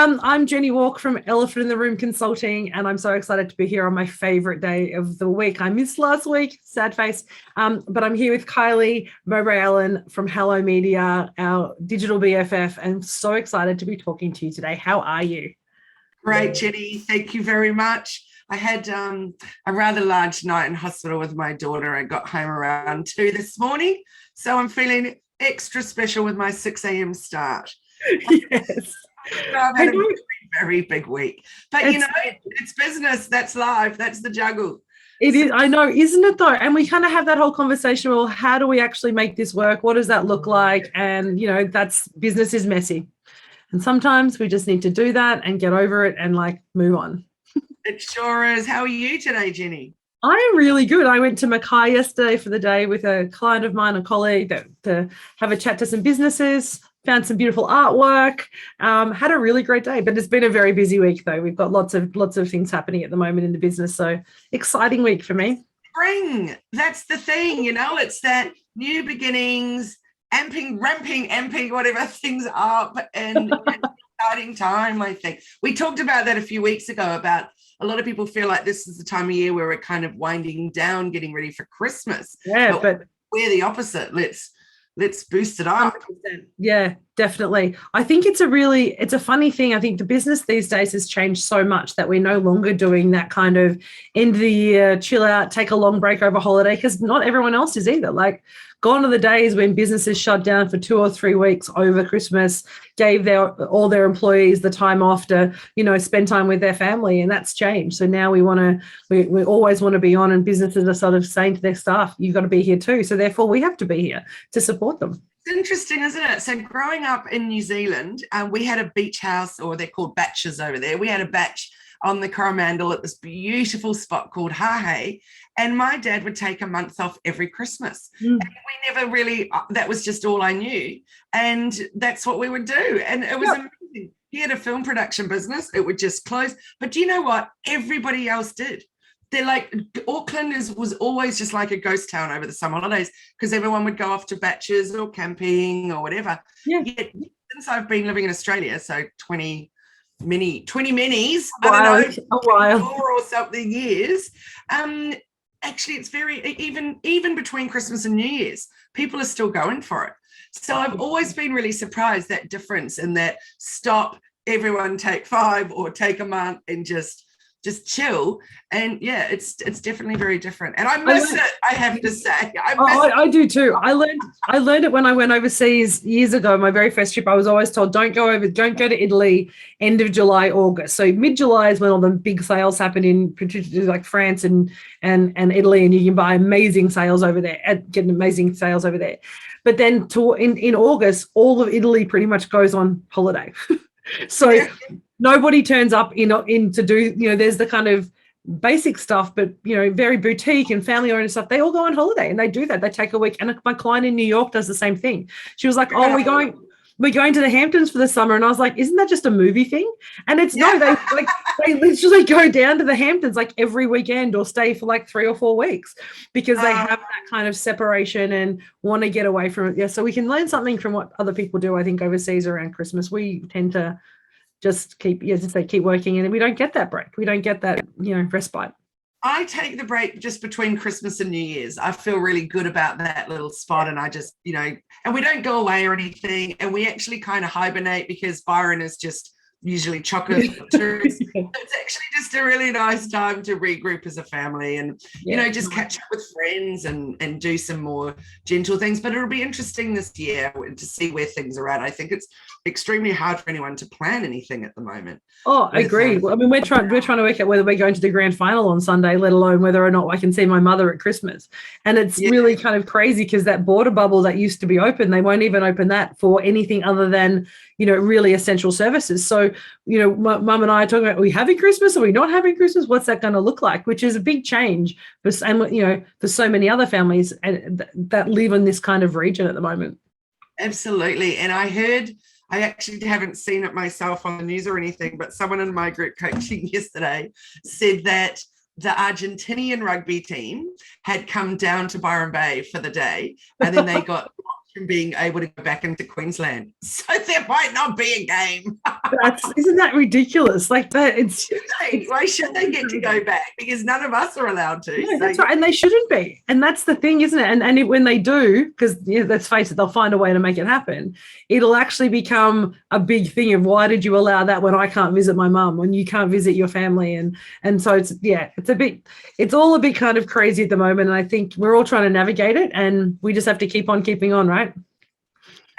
I'm Jenni Walke from Elephant in the Room Consulting, and I'm so excited to be here on my favorite day of the week. I missed last week, sad face, but I'm here with Kylie Mowbray-Allen from Hello Media, our digital BFF, and so excited to be talking to you today. How are you? Great, Jenni. Thank you very much. I had a rather large night in hospital with my daughter. I got home around 2 this morning, so I'm feeling extra special with my 6 a.m. start. Yes. I've had a very big week, but it's business. That's life. That's the juggle. It is. I know, isn't it though? And we kind of have that whole conversation. Well, how do we actually make this work? What does that look like? And that's business is messy, and sometimes we just need to do that and get over it and move on. It sure is. How are you today, Jenni? I am really good. I went to Mackay yesterday for the day with a client of mine, a colleague, to have a chat to some businesses. Found some beautiful artwork, had a really great day, but it's been a very busy week though. We've got lots of things happening at the moment in the business. So exciting week for me. Spring, that's the thing, it's that new beginnings, amping, whatever things up and exciting time, I think. We talked about that a few weeks ago about a lot of people feel like this is the time of year where we're kind of winding down, getting ready for Christmas. Yeah, but we're the opposite. Let's boost it up. 100%. Yeah, definitely. I think it's a funny thing. I think the business these days has changed so much that we're no longer doing that kind of end of the year, chill out, take a long break over holiday, because not everyone else is either. Gone are the days when businesses shut down for 2 or 3 weeks over Christmas, gave all their employees the time off to, spend time with their family, and that's changed. So now we always want to be on, and businesses are sort of saying to their staff, you've got to be here too. So therefore we have to be here to support them. It's interesting, isn't it? So growing up in New Zealand, we had a beach house, or they're called batches over there. We had a batch on the Coromandel at this beautiful spot called Hahe, and my dad would take a month off every Christmas. And we never really, that was just all I knew, and that's what we would do, and it was amazing. He had a film production business. It would just close, but do you know what everybody else did? They're Auckland was always just like a ghost town over the summer holidays, because everyone would go off to batches or camping or whatever. Yet, since I've been living in Australia, so 20 minis, I don't know, a while, 4 or something years. Actually, it's very, even between Christmas and New Year's, people are still going for it. So I've always been really surprised, that difference in that stop, everyone take 5 or take a month and just chill. And it's definitely very different, and I miss it, I have to say. I do too. I learned it when I went overseas years ago. My very first trip, I was always told, don't go to Italy end of July, August. So mid-July is when all the big sales happen in particularly like France and Italy, and you can buy amazing sales over there, get amazing sales over there. But then in August, all of Italy pretty much goes on holiday. So nobody turns up in to do, there's the kind of basic stuff, but, very boutique and family oriented stuff. They all go on holiday and they do that. They take a week. And my client in New York does the same thing. She was like, oh, we're going to the Hamptons for the summer. And I was like, isn't that just a movie thing? And it's no, they literally go down to the Hamptons every weekend, or stay for 3 or 4 weeks, because they have that kind of separation and want to get away from it. Yeah. So we can learn something from what other people do, I think, overseas around Christmas. We tend to just keep working, and we don't get that break. We don't get that, respite. I take the break just between Christmas and New Year's. I feel really good about that little spot, and I just, and we don't go away or anything, and we actually kind of hibernate, because Byron is just usually chocolate. It's actually just a really nice time to regroup as a family, and just catch up with friends and do some more gentle things. But it'll be interesting this year to see where things are at. I think it's extremely hard for anyone to plan anything at the moment. Oh, I agree. I mean, we're trying to work out whether we're going to the grand final on Sunday, let alone whether or not I can see my mother at Christmas. And it's really kind of crazy, because that border bubble that used to be open, they won't even open that for anything other than, really essential services. So, mum and I are talking about, are we having Christmas? Are we not having Christmas? What's that going to look like? Which is a big change for so many other families that live in this kind of region at the moment. Absolutely. And I actually haven't seen it myself on the news or anything, but someone in my group coaching yesterday said that the Argentinian rugby team had come down to Byron Bay for the day, and then they got from being able to go back into Queensland. So there might not be a game. Isn't that ridiculous? Like that, why should they get to go back? Because none of us are allowed to. No, that's right. And they shouldn't be. And that's the thing, isn't it? And when they do, because let's face it, they'll find a way to make it happen. It'll actually become a big thing of why did you allow that when I can't visit my mum, when you can't visit your family? And so it's all a bit kind of crazy at the moment. And I think we're all trying to navigate it, and we just have to keep on keeping on, right?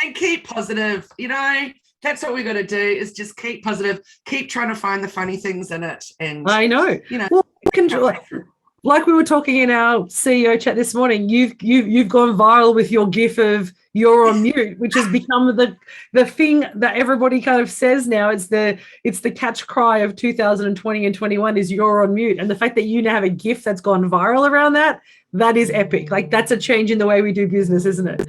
And keep positive, that's what we got to do, is just keep positive, keep trying to find the funny things in it. And I know, like we were talking in our CEO chat this morning, you've gone viral with your gif of you're on mute, which has become the thing that everybody kind of says now. It's the catch cry of 2020 and 21 is you're on mute. And the fact that you now have a gif that's gone viral around that is epic. Like, that's a change in the way we do business, isn't it?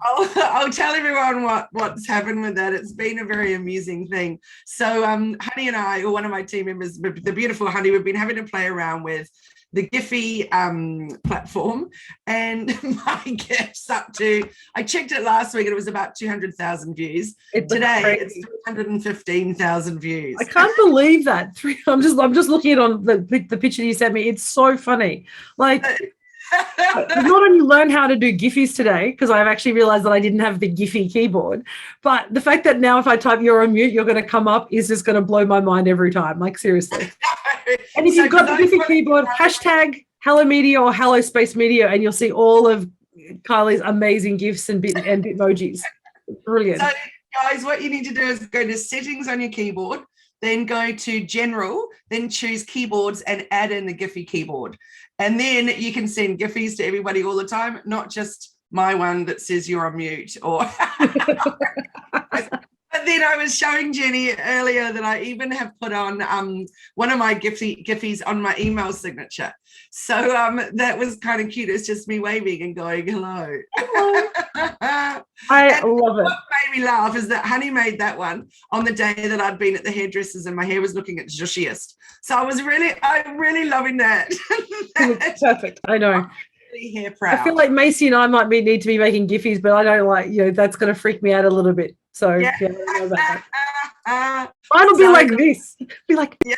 I'll tell everyone what's happened with that. It's been a very amusing thing. So Honey and I, or one of my team members, the beautiful Honey, we've been having to play around with the Giphy platform, and my GIF's up to, I checked it last week and it was about 200,000 views. Today it's 315,000 views. I can't believe that. I'm just looking at on the picture you sent me. It's so funny. Like, I've not only learned how to do Giphies today, because I've actually realized that I didn't have the Giphy keyboard, but the fact that now if I type you're on mute, you're going to come up is just going to blow my mind every time. Like, seriously. And if you've got the Giphy keyboard, hashtag Hello Media or Hello Space Media, and you'll see all of Kylie's amazing GIFs and Bitmojis. Brilliant. So, guys, what you need to do is go to settings on your keyboard, then go to general, then choose keyboards and add in the Giphy keyboard. And then you can send Giphies to everybody all the time, not just my one that says you're on mute. But then I was showing Jenni earlier that I even have put on one of my Giphies on my email signature. So that was kind of cute. It's just me waving and going, hello. I love it. What made me laugh is that Honey made that one on the day that I'd been at the hairdressers and my hair was looking its jushiest. So I'm really loving that. Perfect. I know. Hair proud. I feel like Macy and I might need to be making Giphies, but I don't like, that's going to freak me out a little bit. So I don't know about that. Mine will be like this. Be like, the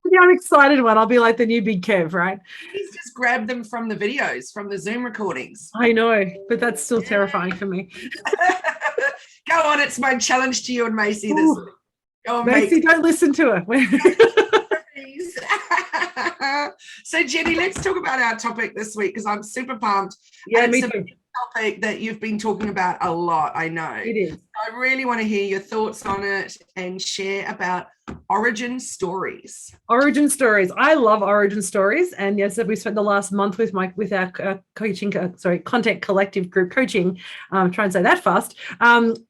unexcited one. I'll be like the new Big Kev, right? He's just grabbed them from the videos, from the Zoom recordings. I know, but that's still terrifying for me. Go on, it's my challenge to you and Macy this week. Go on, Macy, don't listen to her. So Jenni, let's talk about our topic this week, because I'm super pumped. Yeah, and me it's too. A topic that you've been talking about a lot, I know. It is. I really want to hear your thoughts on it and share about origin stories. Origin stories. I love origin stories. And yes, we spent the last month with our content collective group coaching, try and say that fast,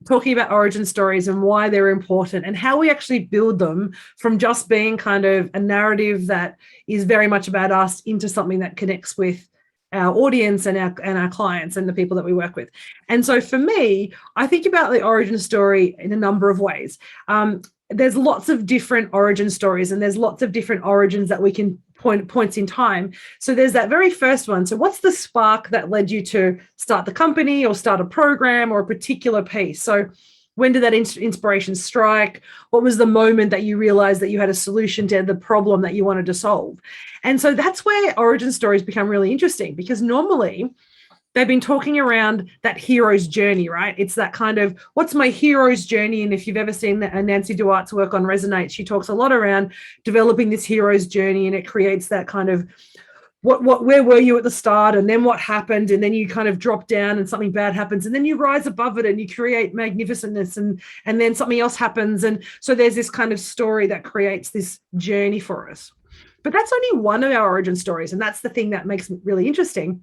talking about origin stories and why they're important and how we actually build them from just being kind of a narrative that is very much about us into something that connects with our audience and our clients and the people that we work with. And so for me, I think about the origin story in a number of ways. There's lots of different origin stories, and there's lots of different origins that we can points in time. So there's that very first one. So what's the spark that led you to start the company or start a program or a particular piece? So when did that inspiration strike? What was the moment that you realized that you had a solution to the problem that you wanted to solve? And so that's where origin stories become really interesting, because normally they've been talking around that hero's journey, right? It's that kind of, what's my hero's journey? And if you've ever seen Nancy Duart's work on Resonate, she talks a lot around developing this hero's journey, and it creates that kind of, where were you at the start, and then what happened, and then you kind of drop down and something bad happens, and then you rise above it and you create magnificentness, and then something else happens. And so there's this kind of story that creates this journey for us. But that's only one of our origin stories, and that's the thing that makes it really interesting.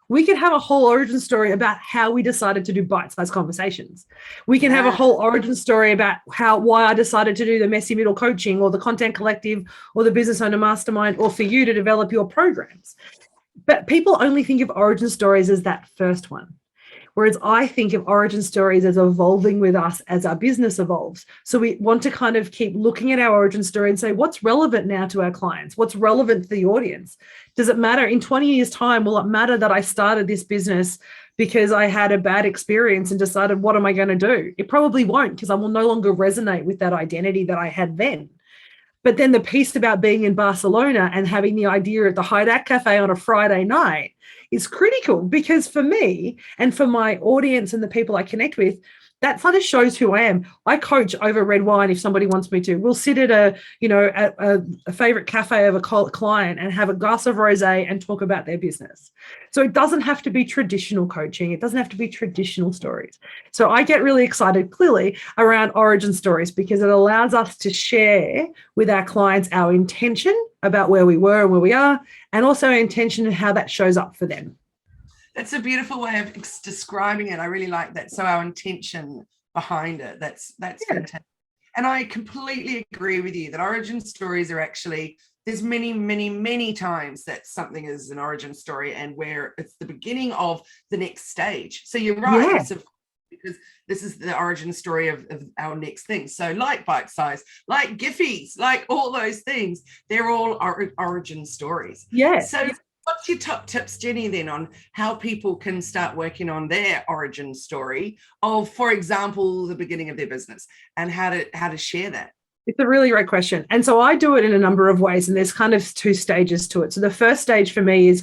We could have a whole origin story about how we decided to do bite-sized conversations. We can have a whole origin story about why I decided to do the Messy Middle coaching or the content collective or the business owner mastermind, or for you to develop your programs. But people only think of origin stories as that first one. Whereas I think of origin stories as evolving with us as our business evolves. So we want to kind of keep looking at our origin story and say, what's relevant now to our clients? What's relevant to the audience? Does it matter in 20 years' time? Will it matter that I started this business because I had a bad experience and decided, what am I going to do? It probably won't, because I will no longer resonate with that identity that I had then. But then the piece about being in Barcelona and having the idea at the Hideout Cafe on a Friday night is critical, because for me and for my audience and the people I connect with, that kind of shows who I am. I coach over red wine if somebody wants me to. We'll sit at a favorite cafe of a client and have a glass of rosé and talk about their business. So it doesn't have to be traditional coaching. It doesn't have to be traditional stories. So I get really excited, clearly, around origin stories, because it allows us to share with our clients our intention about where we were and where we are, and also our intention and how that shows up for them. That's a beautiful way of describing it. I really like that. So our intention behind it, that's fantastic. And I completely agree with you that origin stories are actually, there's many, many, many times that something is an origin story and where it's the beginning of the next stage. So you're right. Yeah. So, because this is the origin story of our next thing. So like bite size, like Giphies, like all those things, they're all origin stories. Yeah. So what's your top tips, Jenni, then on how people can start working on their origin story of, for example, the beginning of their business, and how to share that? It's a really great question. And so I do it in a number of ways, and there's kind of two stages to it. So the first stage for me is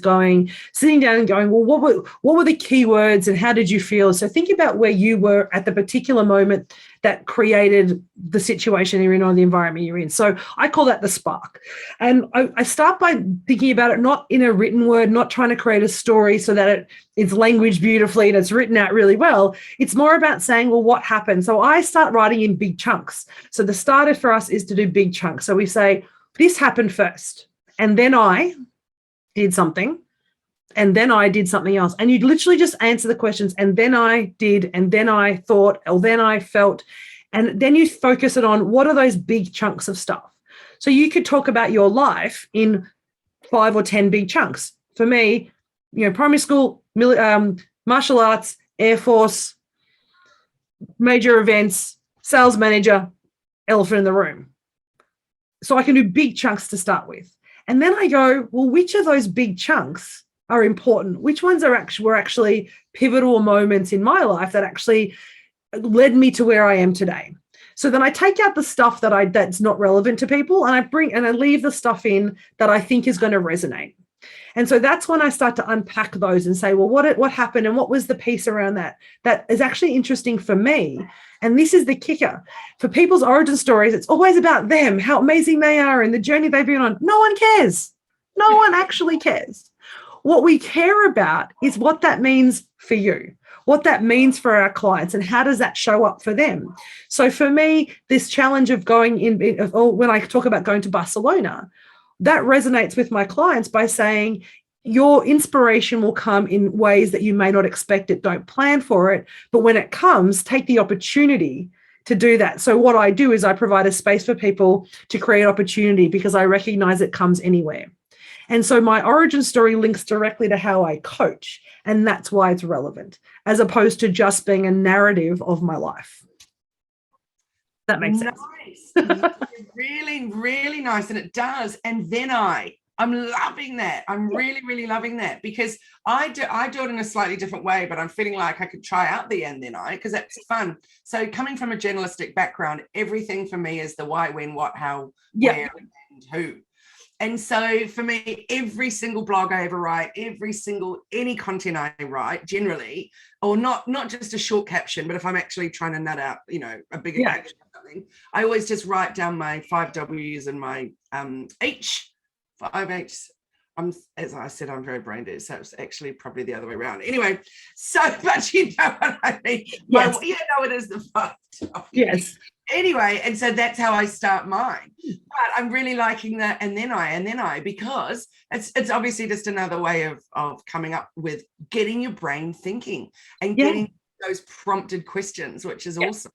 sitting down and going, well, what were the keywords and how did you feel? So think about where you were at the particular moment that created the situation you're in or the environment you're in. So I call that the spark. And I start by thinking about it not in a written word, not trying to create a story so that it's languaged beautifully and it's written out really well. It's more about saying, well, what happened? So I start writing in big chunks. So the starter for us is to do big chunks. So we say, this happened first, and then I did something, and then I did something else. And you literally just answer the questions, and then I did, and then I thought, or then I felt, and then you focus it on what are those big chunks of stuff. So you could talk about your life in 5 or 10 big chunks. For me, primary school, martial arts, Air Force, major events, sales manager, elephant in the room. So I can do big chunks to start with. And then I go, well, which of those big chunks are important? Which ones were actually pivotal moments in my life that actually led me to where I am today? So then I take out the stuff that's not relevant to people, and I leave the stuff in that I think is going to resonate. And so that's when I start to unpack those and say, well, what happened and what was the piece around that is actually interesting for me. And this is the kicker. For people's origin stories, it's always about them, how amazing they are and the journey they've been on. No one cares. No one actually cares. What we care about is what that means for you, what that means for our clients, and how does that show up for them. So for me, this challenge of when I talk about going to Barcelona, that resonates with my clients by saying, your inspiration will come in ways that you may not expect it. Don't plan for it. But when it comes, take the opportunity to do that. So what I do is I provide a space for people to create opportunity, because I recognize it comes anywhere. And so my origin story links directly to how I coach. And that's why it's relevant, as opposed to just being a narrative of my life. That makes sense. Nice. Really, really nice. And it does. And then I'm loving that. I'm really, really loving that, because I do it in a slightly different way, but I'm feeling like I could try out the and then because that's fun. So coming from a journalistic background, everything for me is the why, when, what, how, where, and who. And so for me, every single blog I ever write, any content I write generally, or not just a short caption, but if I'm actually trying to nut out, a bigger caption or something, I always just write down my 5 W's and my 5 H's. As I said, I'm very brain dead, so it's actually probably the other way around. Anyway, so but you know what I mean. Yes. It is the 5 W's. Yes. Anyway, and so that's how I start mine. But I'm really liking that and then I, because it's obviously just another way of coming up with getting your brain thinking and getting those prompted questions, which is awesome.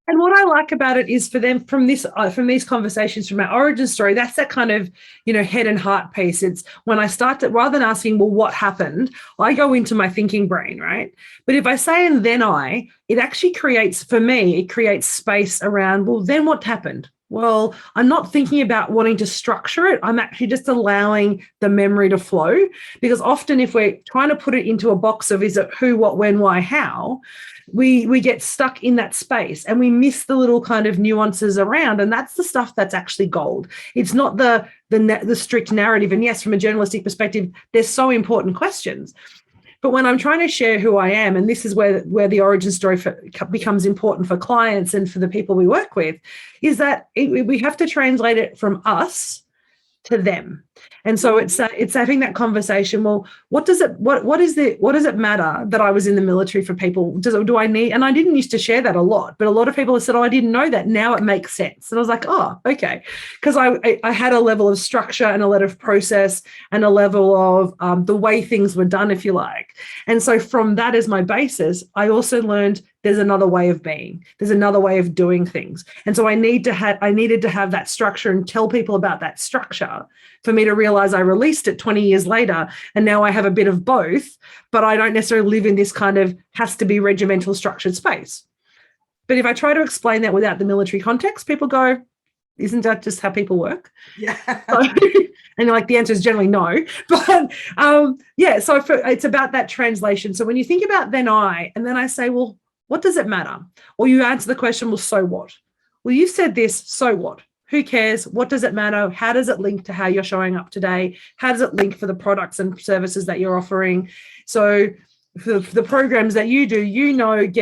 And what I like about it is for them from these conversations, from our origin story, that's that kind of, head and heart piece. It's when I start to, rather than asking, well, what happened? I go into my thinking brain, right? But if I say, and then it actually creates space around, well, then what happened? Well, I'm not thinking about wanting to structure it. I'm actually just allowing the memory to flow, because often if we're trying to put it into a box of is it who, what, when, why, how, we get stuck in that space and we miss the little kind of nuances around. And that's the stuff that's actually gold. It's not the strict narrative. And yes, from a journalistic perspective, they're so important questions. But when I'm trying to share who I am, and this is where the origin story becomes important for clients and for the people we work with, is that we have to translate it from us to them. And so it's having that conversation. Well, what does it matter that I was in the military for people? Do I need? And I didn't used to share that a lot, but a lot of people have said, "Oh, I didn't know that. Now it makes sense." And I was like, "Oh, okay," because I had a level of structure and a level of process and a level of the way things were done, if you like. And so from that as my basis, I also learned there's another way of being. There's another way of doing things. And so I needed to have that structure and tell people about that structure for me to realize I released it 20 years later. And now I have a bit of both, but I don't necessarily live in this kind of has to be regimental structured space. But if I try to explain that without the military context, people go, isn't that just how people work? Yeah. And like the answer is generally no. But so it's about that translation. So when you think about then I say, well, what does it matter? Or you answer the question, well, so what? Well, you said this, so what? Who cares? What does it matter? How does it link to how you're showing up today? How does it link for the products and services that you're offering? So for the programs that you do,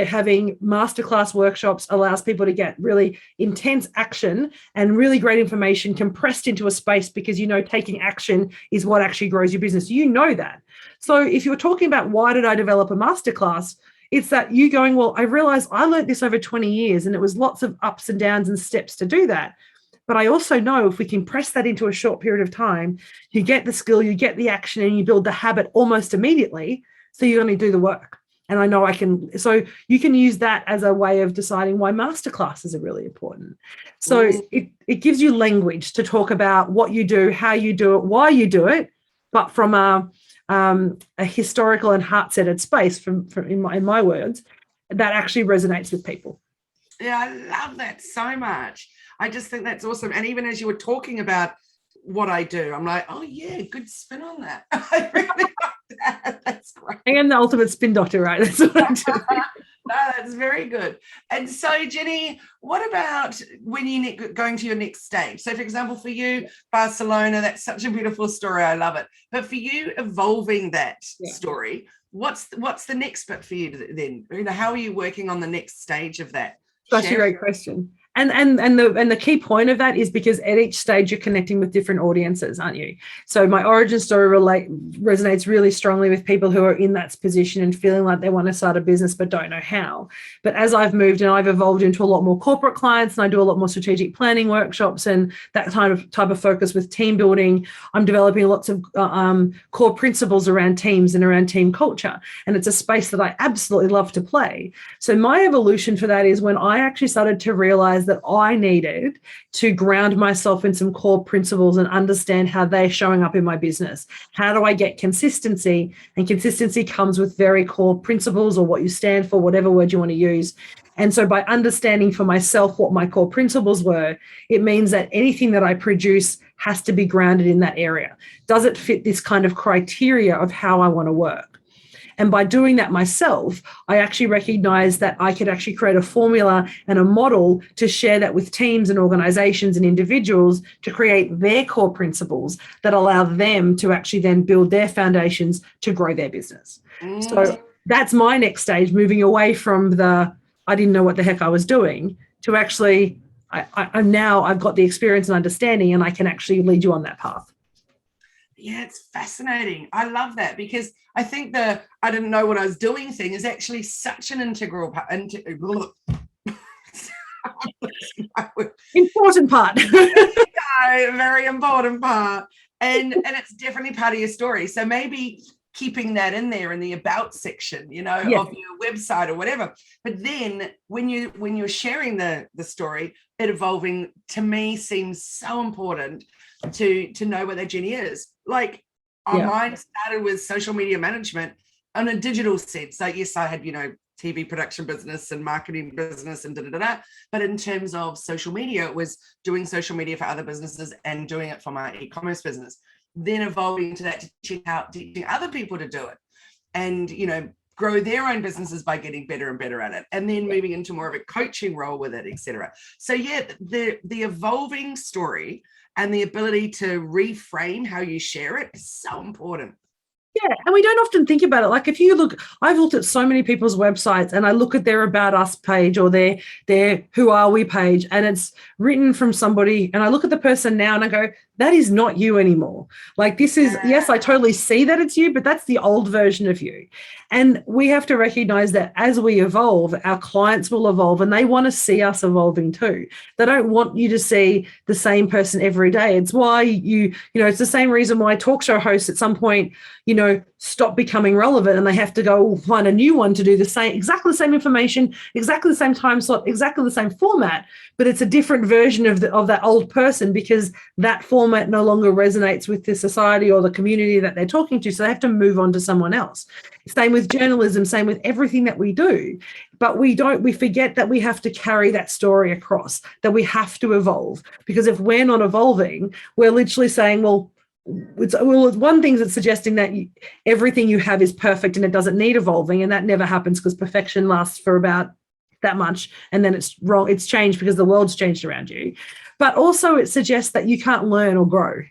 having masterclass workshops allows people to get really intense action and really great information compressed into a space, because taking action is what actually grows your business. That. So if you're talking about why did I develop a masterclass, it's that you going, well, I realized I learned this over 20 years and it was lots of ups and downs and steps to do that. But I also know if we can press that into a short period of time, you get the skill, you get the action, and you build the habit almost immediately. So you only do the work. And I know I can. So you can use that as a way of deciding why masterclasses are really important. So it gives you language to talk about what you do, how you do it, why you do it, but from a historical and heart-centered space, in my words, that actually resonates with people. Yeah, I love that so much. I just think that's awesome. And even as you were talking about what I do, I'm like, oh yeah, good spin on that. I really like that. That's great. I am the ultimate spin doctor, right? That's what I do. No, that's very good. And so, Jenni, what about when you're going to your next stage? So, for example, for you, Barcelona, that's such a beautiful story. I love it. But for you, evolving that story, what's the next bit for you then? How are you working on the next stage of that? That's a great question. And the key point of that is because at each stage you're connecting with different audiences, aren't you? So my origin story resonates really strongly with people who are in that position and feeling like they want to start a business but don't know how. But as I've moved and I've evolved into a lot more corporate clients, and I do a lot more strategic planning workshops and that type of focus with team building, I'm developing lots of core principles around teams and around team culture. And it's a space that I absolutely love to play. So my evolution for that is when I actually started to realize that I needed to ground myself in some core principles and understand how they're showing up in my business. How do I get consistency? And consistency comes with very core principles, or what you stand for, whatever word you want to use. And so by understanding for myself what my core principles were, it means that anything that I produce has to be grounded in that area. Does it fit this kind of criteria of how I want to work? And by doing that myself, I actually recognized that I could actually create a formula and a model to share that with teams and organizations and individuals to create their core principles that allow them to actually then build their foundations to grow their business. So that's my next stage, moving away from I didn't know what the heck I was doing, to actually I've got the experience and understanding, and I can actually lead you on that path. Yeah, it's fascinating. I love that, because I think the I didn't know what I was doing thing is actually such an integral part. Important part. Very important part. And it's definitely part of your story. So maybe keeping that in there in the about section, of your website or whatever. But then when you're sharing the story, it evolving, to me, seems so important to know what that Jenni is. Like mine started with social media management on a digital sense. Like, yes, I had, TV production business and marketing business and da-da-da-da. But in terms of social media, it was doing social media for other businesses and doing it for my e-commerce business. Then evolving into that to teaching other people to do it and, you know, grow their own businesses by getting better and better at it. And then moving into more of a coaching role with it, etc. So yeah, the evolving story and the ability to reframe how you share it is so important. Yeah, and we don't often think about it. Like if you look, I've looked at so many people's websites and I look at their About Us page or their Who Are We page, and it's written from somebody, and I look at the person now and I go, that is not you anymore. Like this is, yes, I totally see that it's you, but that's the old version of you. And we have to recognize that as we evolve, our clients will evolve and they want to see us evolving too. They don't want you to see the same person every day. It's why you know, it's the same reason why talk show hosts at some point, you know, stop becoming relevant and they have to go find a new one to do the same, exactly the same information, exactly the same time slot, exactly the same format, but it's a different version of that old person because that format no longer resonates with the society or the community that they're talking to. So they have to move on to someone else. Same with journalism, same with everything that we do. But we forget that we have to carry that story across, that we have to evolve. Because if we're not evolving, we're literally saying, well, it's one thing that's suggesting that everything you have is perfect and it doesn't need evolving, and that never happens because perfection lasts for about that much and then it's wrong, it's changed because the world's changed around you. But also it suggests that you can't learn or grow,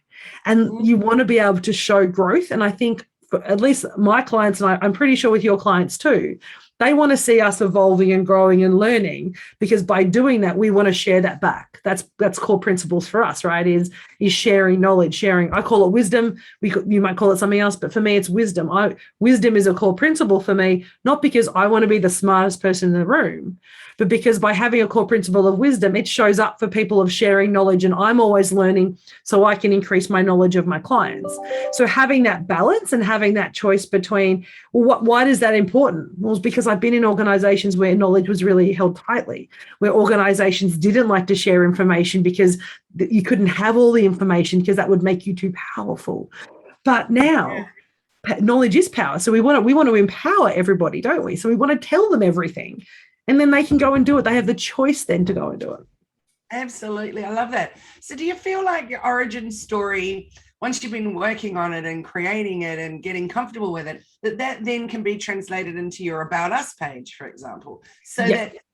and you want to be able to show growth. And I think for at least my clients, and I'm pretty sure with your clients too, they want to see us evolving and growing and learning, because by doing that, we want to share that back. That's core principles for us, right? Is sharing knowledge, sharing. I call it wisdom. You might call it something else, but for me, it's wisdom. Wisdom is a core principle for me, not because I want to be the smartest person in the room, but because by having a core principle of wisdom, it shows up for people of sharing knowledge, and I'm always learning so I can increase my knowledge of my clients. So having that balance and having that choice between, well, why is that important? Well, it's because I've been in organizations where knowledge was really held tightly, where organizations didn't like to share information because you couldn't have all the information because that would make you too powerful. But now knowledge is power. So we want to empower everybody, don't we? So we want to tell them everything, and then they can go and do it. They have the choice then to go and do it. Absolutely. I love that. So do you feel like your origin story, once you've been working on it and creating it and getting comfortable with it, that then can be translated into your About Us page, for example? So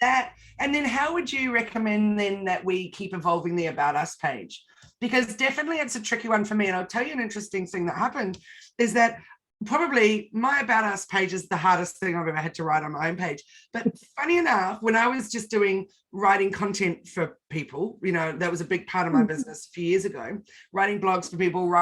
that, and then how would you recommend then that we keep evolving the About Us page? Because definitely it's a tricky one for me. And I'll tell you an interesting thing that happened is that probably my About Us page is the hardest thing I've ever had to write on my own page. But funny enough, when I was just writing content for people, you know, that was a big part of my business a few years ago, writing blogs for people,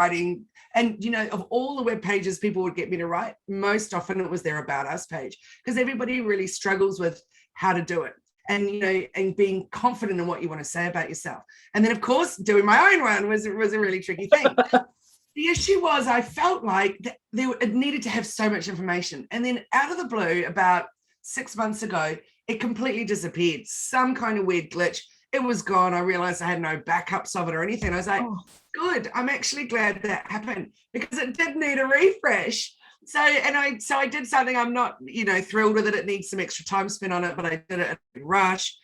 and, you know, of all the web pages people would get me to write, most often it was their About Us page, because everybody really struggles with how to do it. And, you know, and being confident in what you want to say about yourself. And then, of course, doing my own one was a really tricky thing. The issue was I felt like it needed to have so much information. And then out of the blue, about 6 months ago, it completely disappeared. Some kind of weird glitch. It was gone. I realized I had no backups of it or anything. I was like, good. I'm actually glad that happened, because it did need a refresh. So I did something I'm not, you know, thrilled with it. It needs some extra time spent on it, but I did it in a rush.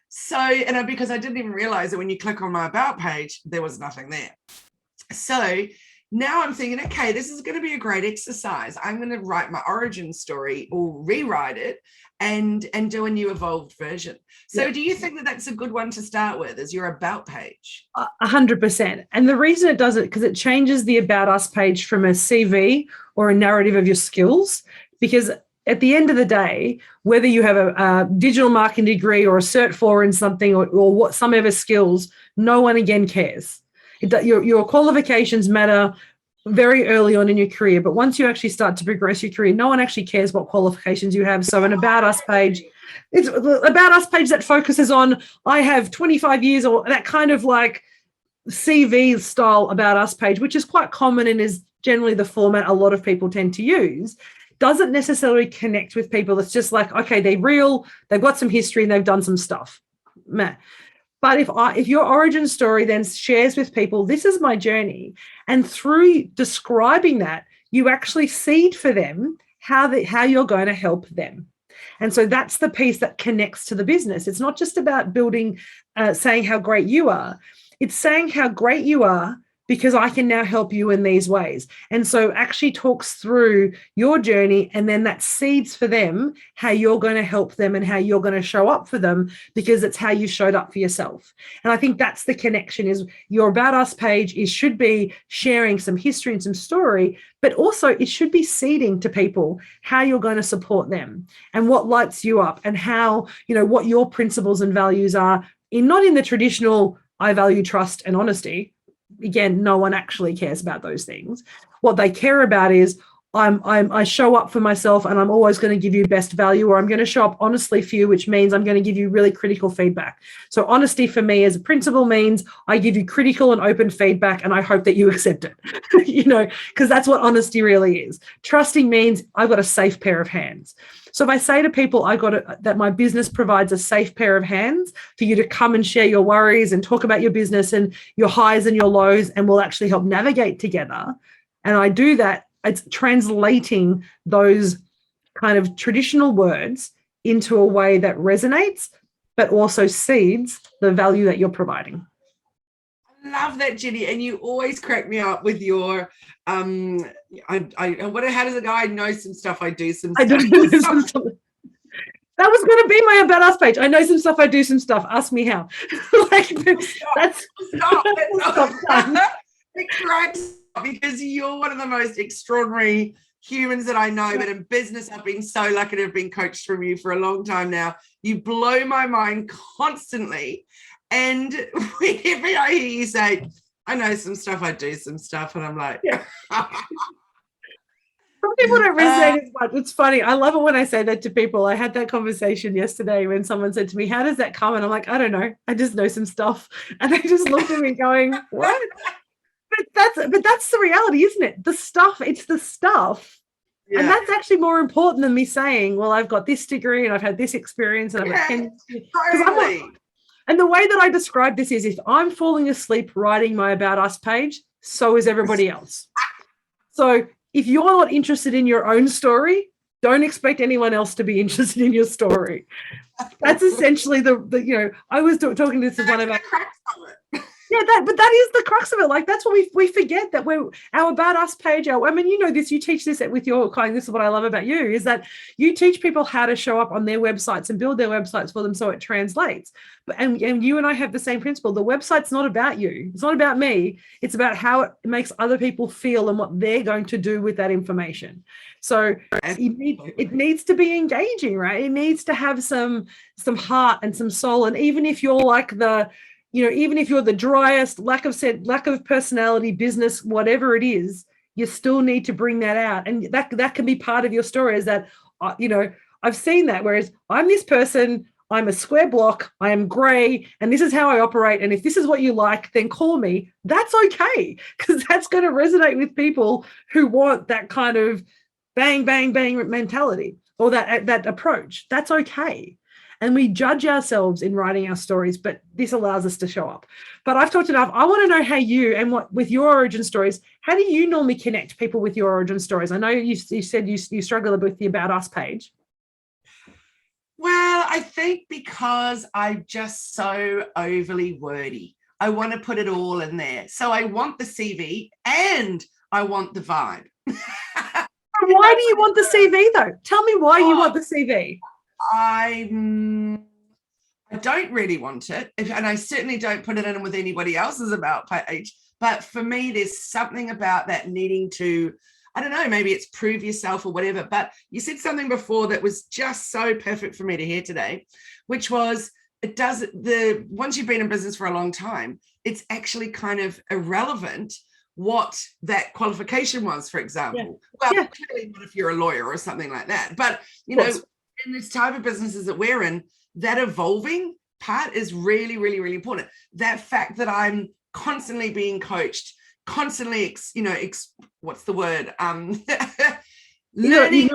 So, because I didn't even realize that when you click on my About page, there was nothing there. So now I'm thinking, okay, this is going to be a great exercise. I'm going to write my origin story or rewrite it and do a new evolved version. So do you think that that's a good one to start with as your About page? 100%. And the reason it does it, because it changes the About Us page from a CV or a narrative of your skills, because at the end of the day, whether you have a digital marketing degree or a Cert 4 in something or what some other skills, no one again cares. Your qualifications matter very early on in your career, but once you actually start to progress your career, no one actually cares what qualifications you have. So an About Us page, it's an About Us page that focuses on, I have 25 years, or that kind of like CV style About Us page, which is quite common and is generally the format a lot of people tend to use, doesn't necessarily connect with people. It's just like, okay, they're real, they've got some history and they've done some stuff. Meh. But if your origin story then shares with people, this is my journey, and through describing that, you actually seed for them how you're going to help them. And so that's the piece that connects to the business. It's not just about building, saying how great you are. It's saying how great you are because I can now help you in these ways. And so actually talks through your journey, and then that seeds for them how you're going to help them and how you're going to show up for them, because it's how you showed up for yourself. And I think that's the connection. Is your About Us page should be sharing some history and some story, but also it should be seeding to people how you're going to support them and what lights you up, and how, what your principles and values are, not in the traditional I value trust and honesty. Again, no one actually cares about those things. What they care about is I show up for myself, and I'm always going to give you best value, or I'm going to show up honestly for you, which means I'm going to give you really critical feedback. So honesty for me as a principle means I give you critical and open feedback, and I hope that you accept it, because that's what honesty really is. Trusting means I've got a safe pair of hands. So if I say to people, that my business provides a safe pair of hands for you to come and share your worries and talk about your business and your highs and your lows, and we'll actually help navigate together. And I do that, it's translating those kind of traditional words into a way that resonates, but also seeds the value that you're providing. I love that, Jenni. And you always crack me up with your how does it go? I know some stuff, I do some stuff. That was going to be my About Us page. I know some stuff, I do some stuff. Ask me how. Stop. It cracks up because you're one of the most extraordinary humans that I know, but in business I've been so lucky to have been coached from you for a long time now. You blow my mind constantly. And whenever I hear you say, I know some stuff, I do some stuff, and I'm like, yeah. Some people don't resonate as much. It's funny. I love it when I say that to people. I had that conversation yesterday when someone said to me, how does that come? And I'm like, I don't know. I just know some stuff. And they just looked at me going, what? But that's the reality, isn't it? The stuff, it's the stuff. Yeah. And that's actually more important than me saying, well, I've got this degree and I've had this experience and I've got 10. Totally. And the way that I describe this is, if I'm falling asleep writing my About Us page, so is everybody else. So if you're not interested in your own story, don't expect anyone else to be interested in your story. That's essentially I was talking to one of our... Yeah, but that is the crux of it. Like, that's what we forget, that our About Us page, this, you teach this with your client. This is what I love about you, is that you teach people how to show up on their websites and build their websites for them so it translates. And you and I have the same principle. The website's not about you. It's not about me. It's about how it makes other people feel and what they're going to do with that information. So it needs to be engaging, right? It needs to have some heart and some soul. And even if you're like even if you're the driest, lack of personality, business, whatever it is, you still need to bring that out. And that can be part of your story, is that, I've seen that. Whereas I'm this person, I'm a square block, I am gray, and this is how I operate. And if this is what you like, then call me. That's okay, because that's going to resonate with people who want that kind of bang, bang, bang mentality, or that approach. That's okay. And we judge ourselves in writing our stories, but this allows us to show up. But I've talked enough. I want to know how you, and what with your origin stories, how do you normally connect people with your origin stories? I know you said you struggle with the About Us page. Well, I think because I'm just so overly wordy. I want to put it all in there. So I want the CV and I want the vibe. Why do you want the CV though? Tell me why you want the CV. I don't really want it, and I certainly don't put it in with anybody else's About page. But for me, there's something about that needing to, I don't know, maybe it's prove yourself or whatever. But you said something before that was just so perfect for me to hear today, which was, once you've been in business for a long time, it's actually kind of irrelevant what that qualification was, for example. Yeah. Well, clearly not if you're a lawyer or something like that. But, in this type of businesses that we're in, that evolving part is really, really, really important. That fact that I'm constantly being coached, constantly, what's the word? Learning.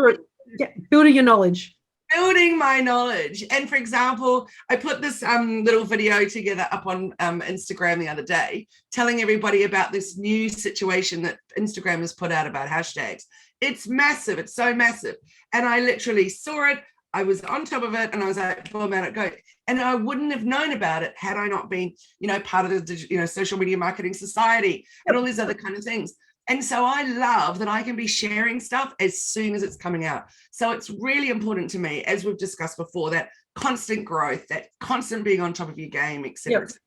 Building your knowledge. Building my knowledge. And for example, I put this little video together up on Instagram the other day, telling everybody about this new situation that Instagram has put out about hashtags. It's massive. It's so massive. And I literally saw it. I was on top of it, and I was like, well, man, it go. And I wouldn't have known about it had I not been, part of the, social media marketing society and all these other kind of things. And so I love that I can be sharing stuff as soon as it's coming out. So it's really important to me, as we've discussed before, that constant growth, that constant being on top of your game, et cetera, et cetera.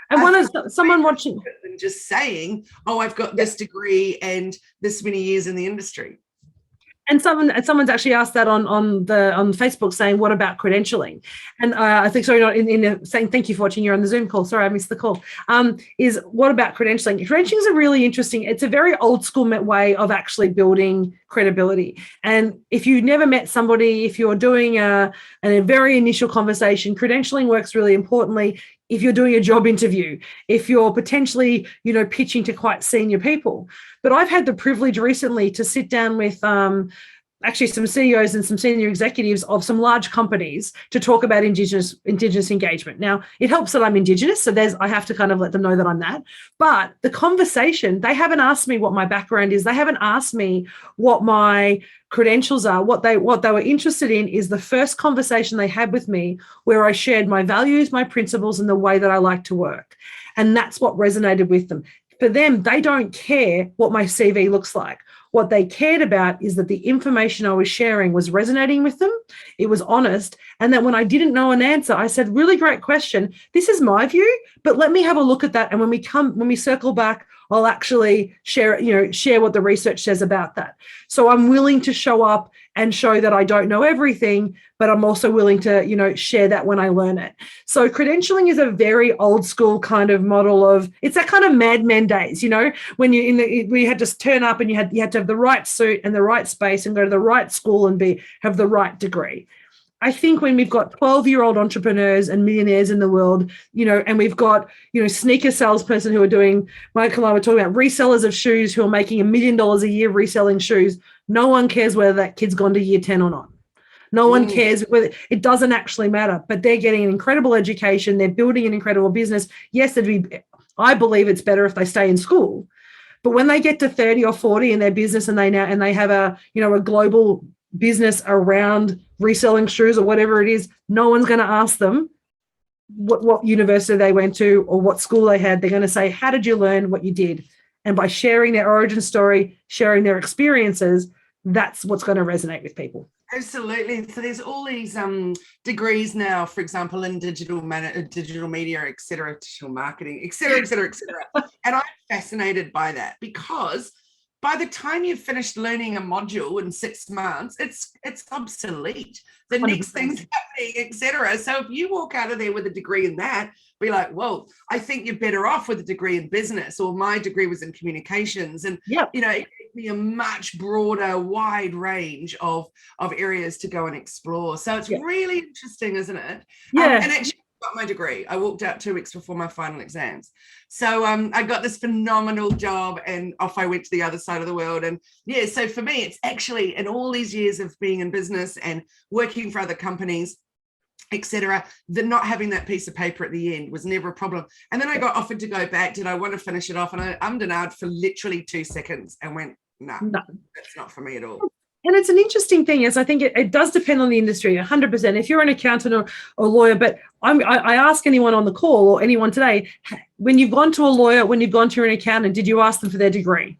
And one is someone watching and just saying, oh, I've got this degree and this many years in the industry. And someone's actually asked that on Facebook, saying, what about credentialing? And I think, sorry, not in saying thank you for watching. You're on the Zoom call. Sorry, I missed the call. Is what about credentialing? Credentialing is a really interesting, it's a very old school way of actually building credibility. And if you never met somebody, if you're doing a very initial conversation, credentialing works really importantly. If you're doing a job interview, if you're potentially, pitching to quite senior people. But I've had the privilege recently to sit down with actually some CEOs and some senior executives of some large companies to talk about Indigenous engagement. Now, it helps that I'm Indigenous, so I have to kind of let them know that I'm that. But the conversation, they haven't asked me what my background is. They haven't asked me what my credentials are. What they were interested in is the first conversation they had with me, where I shared my values, my principles, and the way that I like to work. And that's what resonated with them. For them, they don't care what my CV looks like. What they cared about is that the information I was sharing was resonating with them. It was honest. And that when I didn't know an answer, I said, really great question. This is my view, but let me have a look at that. And when we circle back, I'll actually share what the research says about that. So I'm willing to show up and show that I don't know everything, but I'm also willing to, share that when I learn it. So credentialing is a very old school kind of model of, it's that kind of Mad Men days, when we had to turn up and you had to have the right suit and the right space and go to the right school and have the right degree. I think when we've got 12-year-old entrepreneurs and millionaires in the world, and we've got, sneaker salesperson who are doing, Michael and I were talking about resellers of shoes who are making $1 million a year reselling shoes. No one cares whether that kid's gone to year 10 or not. No one cares whether, it doesn't actually matter, but they're getting an incredible education. They're building an incredible business. Yes, I believe it's better if they stay in school, but when they get to 30 or 40 in their business and they have a global business around reselling shoes or whatever it is, no one's going to ask them what university they went to or what school they had. They're going to say, how did you learn what you did? And by sharing their origin story, sharing their experiences, that's what's going to resonate with people. Absolutely. So there's all these degrees now, for example, in digital media, et cetera, digital marketing, et cetera, et cetera, et cetera. And I'm fascinated by that, because by the time you've finished learning a module in 6 months, it's obsolete. The 100%. Next thing's happening, etc. So if you walk out of there with a degree in that, be like, well, I think you're better off with a degree in business, or my degree was in communications. And, it gave me a much broader, wide range of areas to go and explore. So it's really interesting, isn't it? Yeah. And actually, got my degree. I walked out 2 weeks before my final exams. So I got this phenomenal job and off I went to the other side of the world. And so for me, it's actually, in all these years of being in business and working for other companies, etc., that not having that piece of paper at the end was never a problem. And then I got offered to go back. Did I want to finish it off? And I ummed and ahed for literally 2 seconds and went, no, that's not for me at all. And it's an interesting thing, is I think it does depend on the industry, 100%. If you're an accountant or lawyer, but I ask anyone on the call or anyone today, when you've gone to a lawyer, when you've gone to an accountant, did you ask them for their degree?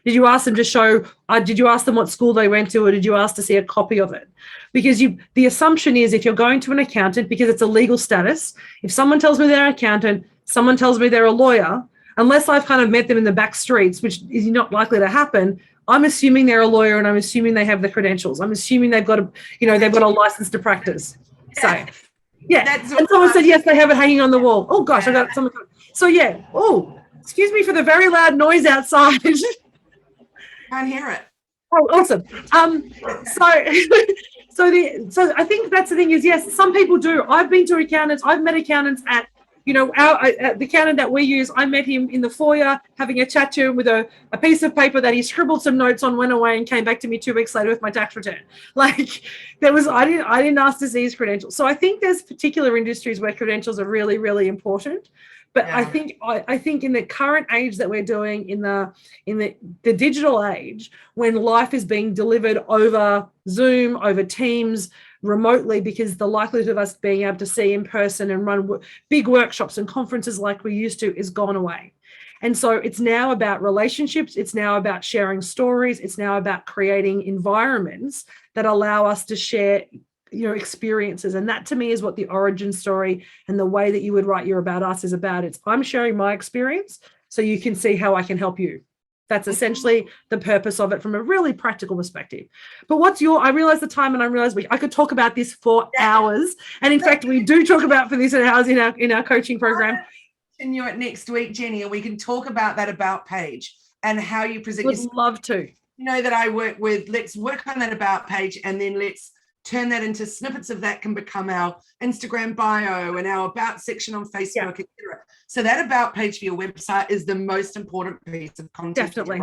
Did you ask them to show, did you ask them what school they went to, or did you ask to see a copy of it? Because the assumption is, if you're going to an accountant, because it's a legal status, if someone tells me they're an accountant, someone tells me they're a lawyer, unless I've kind of met them in the back streets, which is not likely to happen, I'm assuming they're a lawyer and I'm assuming they have the credentials. I'm assuming they've got a license to practice. So, and someone said, yes, they have it hanging on the wall. Oh gosh, I got someone. So excuse me for the very loud noise outside. Can't hear it. Oh, awesome. So I think that's the thing is, yes, some people do. I've been to accountants. I've met accountants at, the accountant that we use. I met him in the foyer having a chat to him with a piece of paper that he scribbled some notes on, went away and came back to me 2 weeks later with my tax return. I didn't ask to see his credentials. So I think there's particular industries where credentials are really, really important. But Yeah. I think in the current age that we're doing, in the digital age, when life is being delivered over Zoom, over Teams, remotely, because the likelihood of us being able to see in person and run big workshops and conferences like we used to is gone away. And so it's now about relationships. It's now about sharing stories. It's now about creating environments that allow us to share experiences. And that to me is what the origin story and the way that you would write your About Us is about. It's I'm sharing my experience so you can see how I can help you. That's essentially the purpose of it from a really practical perspective. But I realize the time, and I realize I could talk about this for hours. And in fact, we do talk about for this hours in our coaching program. Continue it next week, Jenni, and we can talk about that About page and how you present yourself. Would love to. You know that I work with, let's work on that About page, and then let's turn that into snippets of that can become our Instagram bio and our About section on Facebook, etc. So that About page for your website is the most important piece of content. Definitely.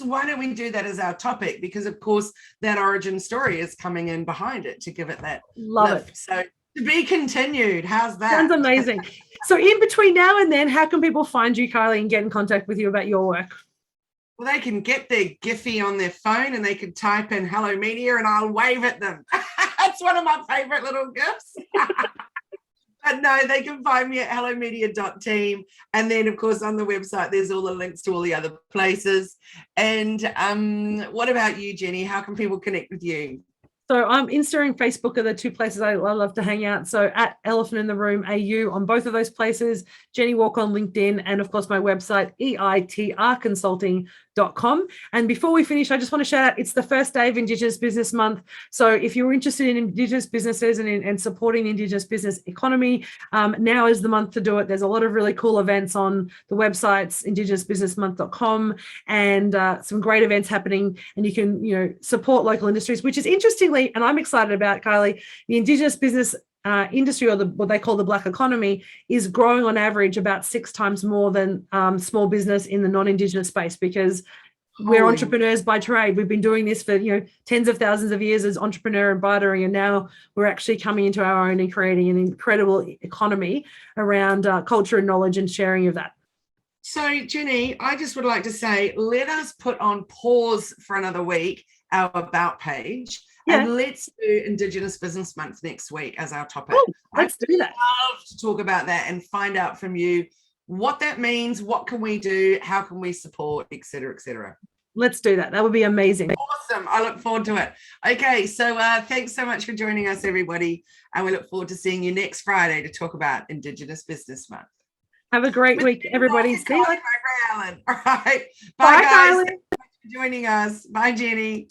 Why don't we do that as our topic? Because of course that origin story is coming in behind it to give it that love lift. So to be continued. How's that? Sounds amazing. So in between now and then, how can people find you, Kylie, and get in contact with you about your work? Well, they can get their Giphy on their phone and they can type in Hello Media and I'll wave at them. That's one of my favorite little gifts. But no, they can find me at hellomedia.team. And then, of course, on the website, there's all the links to all the other places. And what about you, Jenni? How can people connect with you? So Insta and Facebook are the two places I love to hang out. So at Elephant in the Room AU on both of those places, Jenni Walke on LinkedIn, and of course my website, eitrconsulting.com. And before we finish, I just want to shout out, it's the first day of Indigenous Business Month. So if you're interested in Indigenous businesses and supporting the Indigenous business economy, now is the month to do it. There's a lot of really cool events on the websites, indigenousbusinessmonth.com, and some great events happening. And you can, support local industries, which is interestingly, and I'm excited about, Kylie, the Indigenous business industry, or what they call the Black economy, is growing on average about 6 times more than small business in the non-Indigenous space, because we're entrepreneurs by trade. We've been doing this for tens of thousands of years as entrepreneur and bartering, and now we're actually coming into our own and creating an incredible economy around culture and knowledge and sharing of that. So, Jenni, I just would like to say, let us put on pause for another week our About page. Yeah. And let's do Indigenous Business Month next week as our topic. Oh, let's do that. I'd love to talk about that and find out from you what that means, what can we do, how can we support, et cetera, et cetera. Let's do that. That would be amazing. Awesome. I look forward to it. Okay, so thanks so much for joining us, everybody. And we look forward to seeing you next Friday to talk about Indigenous Business Month. Have a great week, everybody. See you. Kylie Mowbray-Allen. All right. Bye, guys. Kylie. Thanks for joining us. Bye, Jenni.